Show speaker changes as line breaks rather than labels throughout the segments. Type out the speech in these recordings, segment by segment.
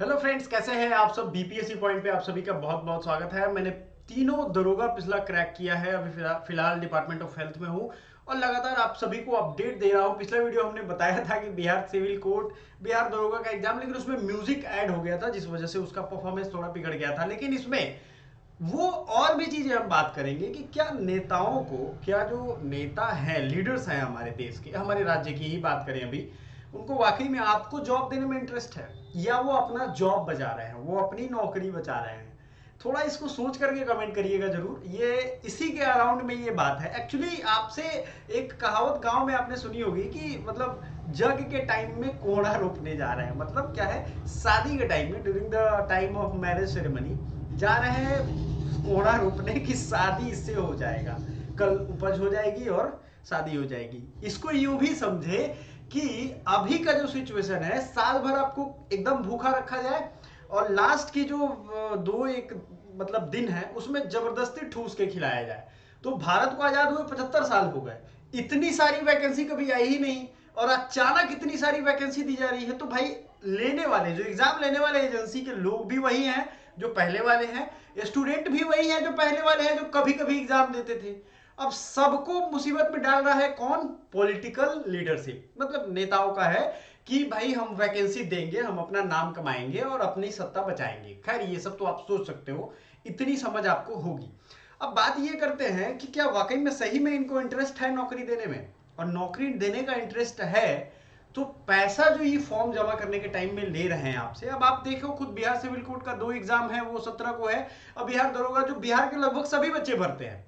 Hello friends, कैसे हैं आप सब। बीपीएससी पॉइंट पे आप सभी का बहुत बहुत स्वागत है। मैंने तीनों दरोगा पिछला क्रैक किया है। अभी फिलहाल डिपार्टमेंट ऑफ हेल्थ में हूँ और लगातार आप सभी को अपडेट दे रहा हूँ। पिछला वीडियो हमने बताया था कि बिहार सिविल कोर्ट, बिहार दरोगा का एग्जाम, लेकिन उसमें म्यूजिक ऐड हो गया था जिस वजह से उसका परफॉर्मेंस थोड़ा बिगड़ गया था। लेकिन इसमें वो और भी चीजें हम बात करेंगे कि क्या नेताओं को, क्या जो नेता हैं, लीडर्स हैं हमारे देश के, हमारे राज्य की ही बात करें अभी, उनको वाकई में आपको जॉब देने में इंटरेस्ट है या वो अपना जॉब बचा रहे हैं, वो अपनी नौकरी बचा रहे हैं। थोड़ा इसको सोच करके कमेंट करिएगा जरूर। ये इसी के अराउंड में ये बात है। एक्चुअली आपसे एक कहावत गांव में आपने सुनी होगी कि मतलब जग के टाइम में कोहड़ा रोपने जा रहे हैं। मतलब क्या है, शादी के टाइम में, during the time of marriage ceremony जा रहे हैं कोहड़ा रोपने की। शादी इससे हो जाएगा, कल उपज हो जाएगी और शादी हो जाएगी। इसको यूं भी समझे कि अभी का जो सिचुएशन है, साल भर आपको एकदम भूखा रखा जाए और लास्ट की जो दो एक मतलब दिन है उसमें जबरदस्ती ठूस के खिलाया जाए। तो भारत को आजाद हुए 75 साल हो गए, इतनी सारी वैकेंसी कभी आई ही नहीं और अचानक इतनी सारी वैकेंसी दी जा रही है। तो भाई लेने वाले, जो एग्जाम लेने वाले एजेंसी के लोग भी वही हैं जो पहले वाले हैं, स्टूडेंट भी वही हैं जो पहले वाले हैं, जो कभी कभी एग्जाम देते थे। अब सबको मुसीबत में डाल रहा है कौन? पॉलिटिकल लीडरशिप, मतलब नेताओं का है कि भाई हम वैकेंसी देंगे, हम अपना नाम कमाएंगे और अपनी सत्ता बचाएंगे। खैर ये सब तो आप सोच सकते हो, इतनी समझ आपको होगी। अब बात ये करते हैं कि क्या वाकई में सही में इनको इंटरेस्ट है नौकरी देने में, और नौकरी देने का इंटरेस्ट है तो पैसा जो ये फॉर्म जमा करने के टाइम में ले रहे हैं आपसे। अब आप देखो खुद, बिहार सिविल कोर्ट का 2 एग्जाम है, वो 17 को है। अब बिहार दरोगा जो बिहार के लगभग सभी बच्चे भरते हैं,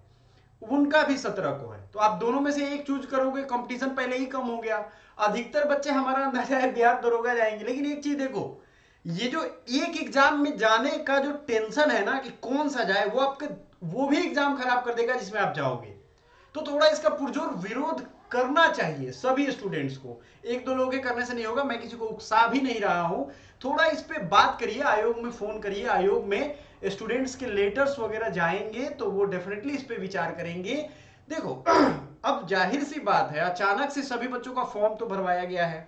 उनका भी 17 को है। तो आप दोनों में से एक चूज करोगे, कंपटीशन पहले ही कम हो गया। अधिकतर बच्चे, हमारा अंदाजा है, बिहार दरोगा जाएंगे। लेकिन एक चीज देखो, ये जो एक एग्जाम में जाने का जो टेंशन है ना कि कौन सा जाए, वो आपके वो भी एग्जाम खराब कर देगा जिसमें आप जाओगे। तो थोड़ा इसका पुरजोर विरोध करना चाहिए सभी स्टूडेंट्स को। एक दो लोगों के करने से नहीं होगा, मैं किसी को उकसा भी नहीं रहा हूं। थोड़ा इस पे बात करिए, आयोग में फोन करिए, आयोग में स्टूडेंट्स के लेटर्स वगैरह जाएंगे तो वो डेफिनेटली इस पे विचार करेंगे। देखो अब जाहिर सी बात है, अचानक से सभी बच्चों का फॉर्म तो भरवाया गया है,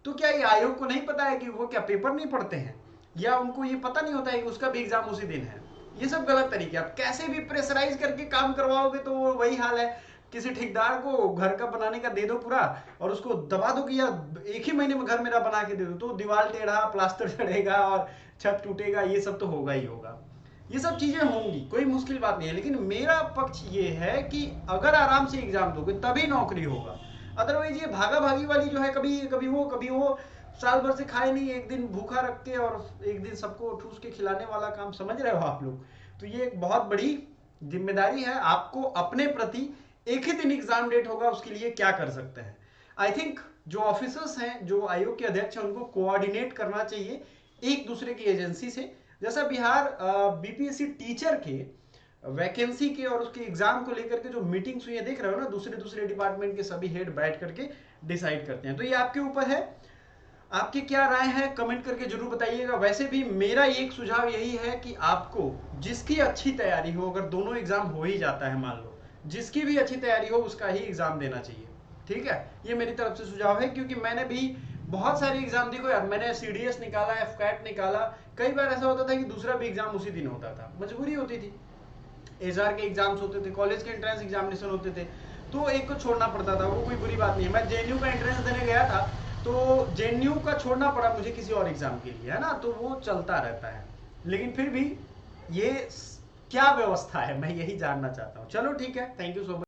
तो क्या ये आयोग को नहीं पता है कि वो क्या पेपर नहीं पढ़ते हैं, या उनको ये पता नहीं होता है कि उसका भी एग्जाम उसी दिन है? ये सब गलत तरीके। आप कैसे भी प्रेशराइज करके काम करवाओगे तो वो वही हाल है, किसी ठेकेदार को घर का बनाने का दे दो पूरा और उसको दबा दो कि यार एक ही महीने में घर मेरा बना के दे दो, तो दीवार टेढ़ा, प्लास्टर चढ़ेगा और छत टूटेगा। ये सब तो होगा ही होगा, ये सब चीजें होंगी, कोई मुश्किल बात नहीं है। लेकिन मेरा पक्ष ये है कि अगर आराम से एग्जाम दोगे तभी नौकरी होगा। अदरवाइज ये भागा भागी वाली जो है, कभी कभी वो साल भर से खाए नहीं, एक दिन भूखा रख के और एक दिन सबको ठूस के खिलाने वाला काम, समझ रहे हो आप लोग? तो ये एक बहुत बड़ी जिम्मेदारी है आपको अपने प्रति। एक ही दिन एग्जाम डेट होगा, उसके लिए क्या कर सकते हैं? आई थिंक जो ऑफिसर्स हैं, जो आयोग के अध्यक्ष हैं, उनको कोऑर्डिनेट करना चाहिए एक दूसरे की एजेंसी से। जैसा बिहार बीपीएससी टीचर के वैकेंसी के और उसके एग्जाम को लेकर के जो मीटिंग्स हुई है, देख रहे हो ना, दूसरे दूसरे डिपार्टमेंट के सभी हेड बैठ करके डिसाइड करते हैं। तो ये आपके ऊपर है, आपकी क्या राय है कमेंट करके जरूर बताइएगा। वैसे भी मेरा एक सुझाव यही है कि आपको जिसकी अच्छी तैयारी हो, अगर दोनों एग्जाम हो ही जाता है मान लो, जिसकी भी अच्छी तैयारी हो उसका ही एग्जाम देना चाहिए। ठीक है, ये मेरी तरफ से सुझाव है, क्योंकि मैंने भी बहुत सारे एग्जाम, देखो यार, मैंने सीडीएस निकाला, एफकैट निकाला, कई बार ऐसा होता था कि दूसरा भी एग्जाम उसी दिन होता था, मजबूरी होती थी। एचआर के एग्जाम्स होते थे, कॉलेज के एंट्रेंस एग्जामिनेशन होते थे, तो एक को छोड़ना पड़ता था। वो कोई बुरी बात नहीं है। मैं जेएनयू का एंट्रेंस देने गया था, तो जेएनयू का छोड़ना पड़ा मुझे किसी और एग्जाम के लिए, है ना, तो वो चलता रहता है। लेकिन फिर भी ये क्या व्यवस्था है, मैं यही जानना चाहता हूँ। चलो ठीक है, थैंक यू सो मच।